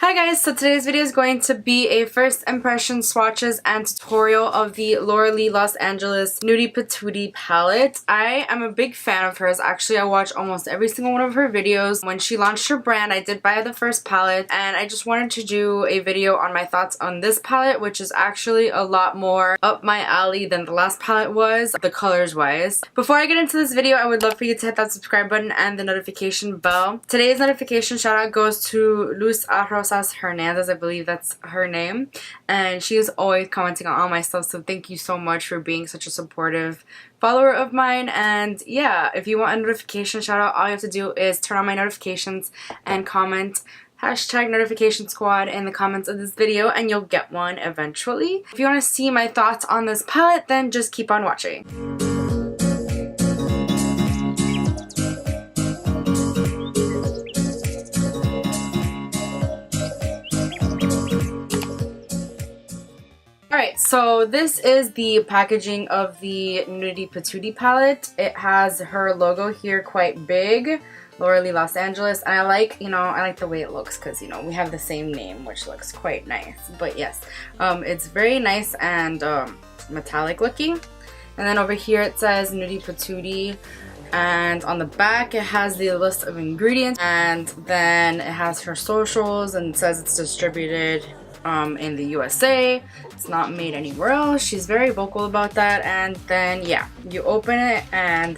Hi guys, so today's video is going to be a first impression swatches and tutorial of the Laura Lee Los Angeles Nudie Patootie palette. I am a big fan of hers. Actually, I watch almost every single one of her videos. When she launched her brand, I did buy the first palette, and I just wanted to do a video on my thoughts on this palette, which is actually a lot more up my alley than the last palette was, the colors wise. Before I get into this video, I would love for you to hit that subscribe button and the notification bell. Today's notification shout out goes to Luz Arrosas Hernandez, I believe that's her name, and she is always commenting on all my stuff, so thank you so much for being such a supportive follower of mine. And yeah, if you want a notification shout out, all you have to do is turn on my notifications and comment hashtag notification squad in the comments of this video, and you'll get one eventually. If you want to see my thoughts on this palette, then just keep on watching. Alright, so this is the packaging of the Nudie Patootie palette. It has her logo here quite big, Laura Lee Los Angeles, and I like the way it looks because, we have the same name, which looks quite nice. But yes, it's very nice and metallic looking. And then over here it says Nudie Patootie, and on the back it has the list of ingredients, and then it has her socials and says it's distributed in the USA. It's not made anywhere else. She's very vocal about that. And then yeah, you open it and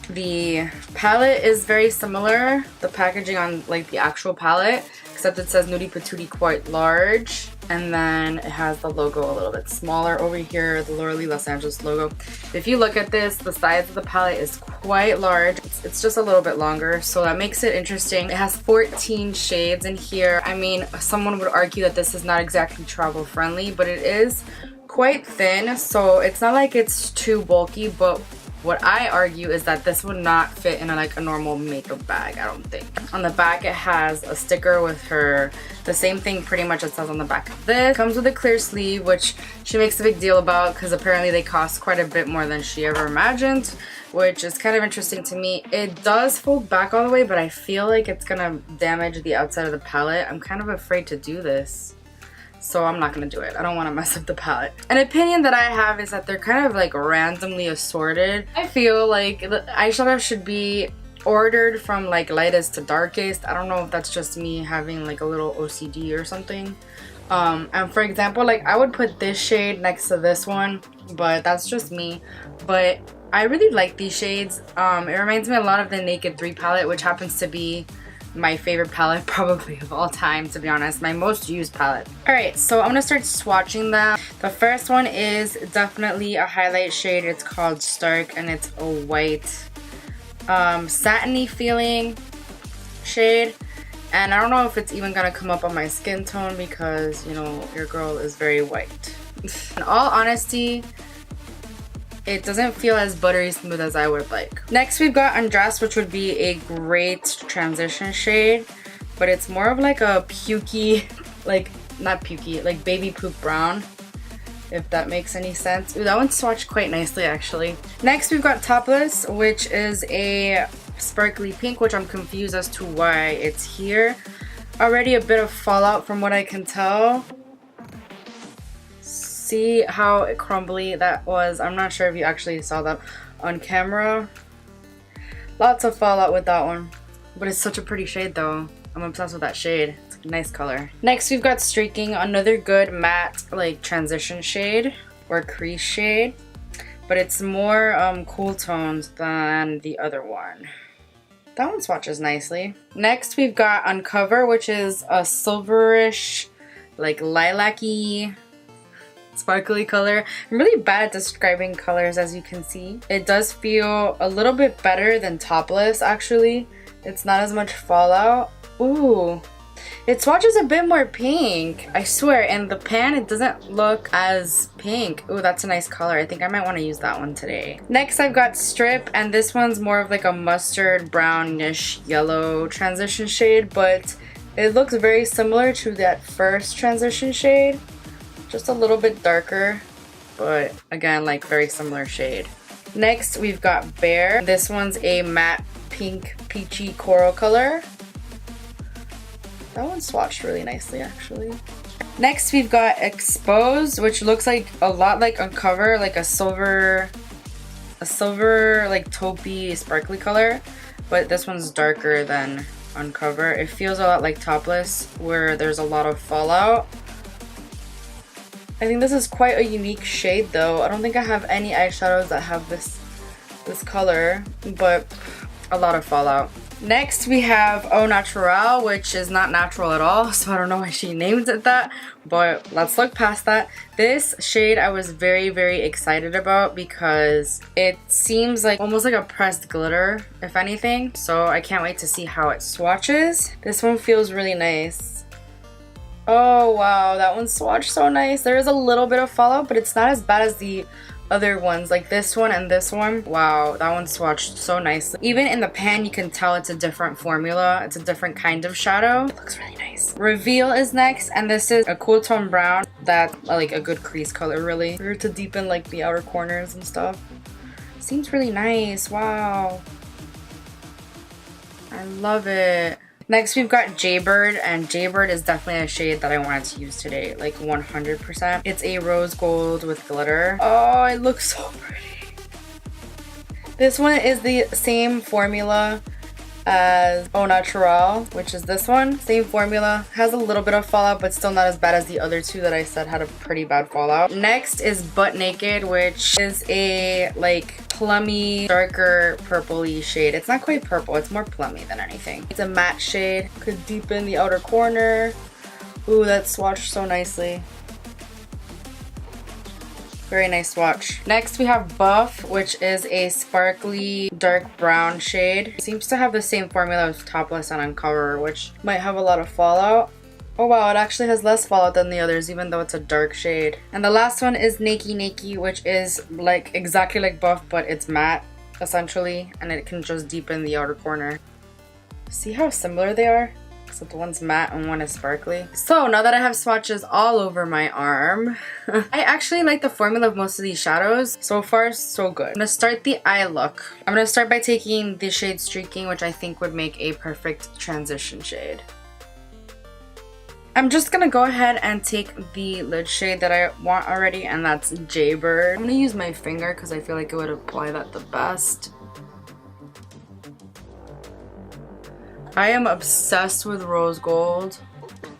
the palette is very similar, the packaging on like the actual palette, except it says Nudie Patootie quite large, and then it has the logo a little bit smaller over here, the Laura Lee Los Angeles logo. If you look at this, the size of the palette is quite large. It's just a little bit longer, so that makes it interesting. It has 14 shades in here. I mean, someone would argue that this is not exactly travel friendly, but it is quite thin, so it's not like it's too bulky. But what I argue is that this would not fit in a normal makeup bag, I don't think. On the back it has a sticker with her, the same thing pretty much it says on the back of this. It comes with a clear sleeve, which she makes a big deal about because apparently they cost quite a bit more than she ever imagined, which is kind of interesting to me. It does fold back all the way, but I feel like it's gonna damage the outside of the palette. I'm kind of afraid to do this, so I'm not gonna do it. I don't want to mess up the palette. An opinion that I have is that they're kind of like randomly assorted. I feel like the eyeshadow should be ordered from like lightest to darkest. I don't know if that's just me having like a little OCD or something. And for example, like I would put this shade next to this one, but that's just me. But I really like these shades. It reminds me a lot of the Naked 3 palette, which happens to be my favorite palette probably of all time, to be honest, my most used palette. Alright, so I'm gonna start swatching them. The first one is definitely a highlight shade. It's called Stark, and it's a white satiny feeling shade, and I don't know if it's even gonna come up on my skin tone because your girl is very white. In all honesty, it doesn't feel as buttery smooth as I would like. Next we've got Undressed, which would be a great transition shade, but it's more of like a pukey, not pukey, like baby poop brown, if that makes any sense. Ooh, that one swatched quite nicely actually. Next we've got Topless, which is a sparkly pink, which I'm confused as to why it's here. Already a bit of fallout from what I can tell. See how crumbly that was. I'm not sure if you actually saw that on camera. Lots of fallout with that one, but it's such a pretty shade though. I'm obsessed with that shade. It's a nice color. Next we've got Streaking, another good matte like transition shade or crease shade, but it's more cool tones than the other one. That one swatches nicely. Next we've got Uncover, which is a silverish, like lilac-y sparkly color. I'm really bad at describing colors, as you can see. It does feel a little bit better than Topless actually. It's not as much fallout. Ooh, it swatches a bit more pink, I swear. In the pan it doesn't look as pink. Ooh, that's a nice color. I think I might want to use that one today. Next I've got Strip, and this one's more of like a mustard brownish yellow transition shade, but it looks very similar to that first transition shade. Just a little bit darker, but again, like very similar shade. Next, we've got Bear. This one's a matte pink peachy coral color. That one swatched really nicely actually. Next we've got Exposed, which looks like a lot like Uncover, like a silver like taupey sparkly color, but this one's darker than Uncover. It feels a lot like Topless, where there's a lot of fallout. I think this is quite a unique shade though. I don't think I have any eyeshadows that have this color, but a lot of fallout. Next we have Au Naturel, which is not natural at all, so I don't know why she named it that, but let's look past that. This shade I was very, very excited about because it seems like almost like a pressed glitter, if anything, so I can't wait to see how it swatches. This one feels really nice. Oh wow, that one swatched so nice. There is a little bit of fallout, but it's not as bad as the other ones, like this one and this one. Wow, that one swatched so nicely. Even in the pan you can tell it's a different formula. It's a different kind of shadow. It looks really nice. Reveal is next, and this is a cool tone brown that like a good crease color really, for to deepen like the outer corners and stuff. Seems really nice. Wow, I love it. Next we've got Jaybird, and Jaybird is definitely a shade that I wanted to use today, like 100%. It's a rose gold with glitter. Oh, it looks so pretty. This one is the same formula as Au Naturel, which is this one. Same formula, has a little bit of fallout, but still not as bad as the other two that I said had a pretty bad fallout. Next is Butt Naked, which is a like plummy, darker purpley shade. It's not quite purple, it's more plummy than anything. It's a matte shade, could deepen the outer corner. Ooh, that swatched so nicely. Very nice swatch. Next we have Buff, which is a sparkly dark brown shade. Seems to have the same formula as Topless and Uncover, which might have a lot of fallout. Oh wow, it actually has less fallout than the others, even though it's a dark shade. And the last one is Nakey Nakey, which is like exactly like Buff, but it's matte essentially, and it can just deepen the outer corner. See how similar they are? Except one's matte and one is sparkly. So now that I have swatches all over my arm, I actually like the formula of most of these shadows. So far, so good. I'm gonna start the eye look. I'm gonna start by taking the shade Streaking, which I think would make a perfect transition shade. I'm just gonna go ahead and take the lid shade that I want already, and that's Jaybird. I'm gonna use my finger because I feel like it would apply that the best. I am obsessed with rose gold.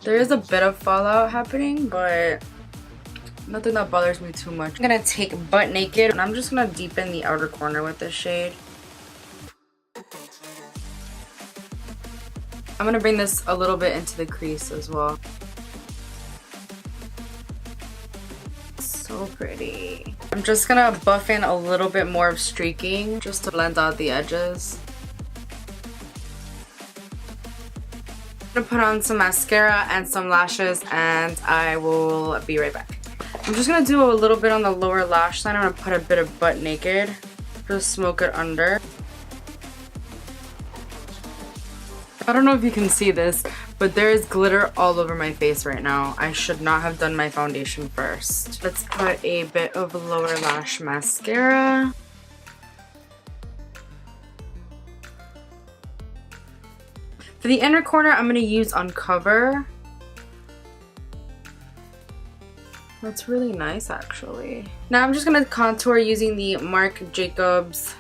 There is a bit of fallout happening, but nothing that bothers me too much. I'm gonna take Butt Naked, and I'm just gonna deepen the outer corner with this shade. I'm gonna bring this a little bit into the crease as well. So pretty. I'm just gonna buff in a little bit more of Streaking just to blend out the edges. I'm gonna put on some mascara and some lashes, and I will be right back. I'm just gonna do a little bit on the lower lash line. I'm gonna put a bit of Butt Naked, just smoke it under. I don't know if you can see this, but there is glitter all over my face right now. I should not have done my foundation first. Let's put a bit of lower lash mascara. For the inner corner, I'm going to use Uncover. That's really nice, actually. Now I'm just going to contour using the Marc Jacobs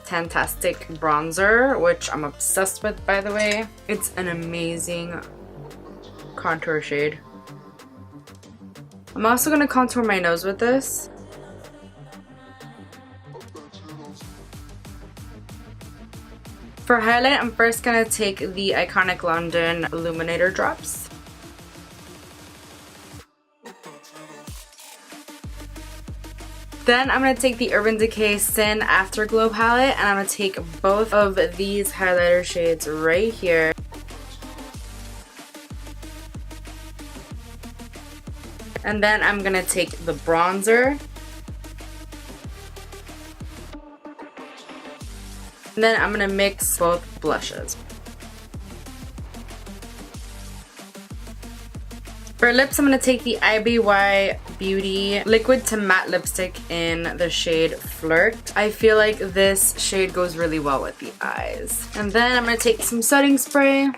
Fantastic Bronzer, which I'm obsessed with, by the way. It's an amazing contour shade. I'm also going to contour my nose with this. For highlight, I'm first going to take the Iconic London Illuminator Drops. Then I'm going to take the Urban Decay Sin Afterglow palette, and I'm going to take both of these highlighter shades right here. And then I'm going to take the bronzer. And then I'm going to mix both blushes. For lips, I'm going to take the IBY Beauty Liquid to Matte Lipstick in the shade Flirt. I feel like this shade goes really well with the eyes. And then I'm going to take some setting spray.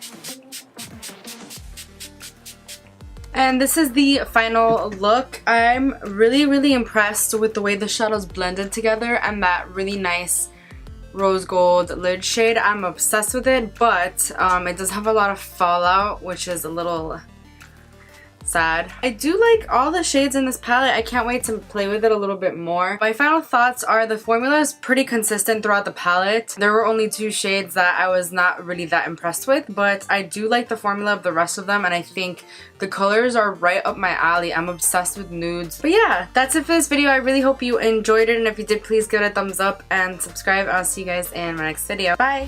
And this is the final look. I'm really impressed with the way the shadows blended together and that really nice rose gold lid shade. I'm obsessed with it, but it does have a lot of fallout, which is a little sad. I do like all the shades in this palette. I can't wait to play with it a little bit more. My final thoughts are the formula is pretty consistent throughout the palette. There were only 2 shades that I was not really that impressed with, but I do like the formula of the rest of them, and I think the colors are right up my alley. I'm obsessed with nudes. But yeah, that's it for this video. I really hope you enjoyed it, and if you did, please give it a thumbs up and subscribe. I'll see you guys in my next video. Bye!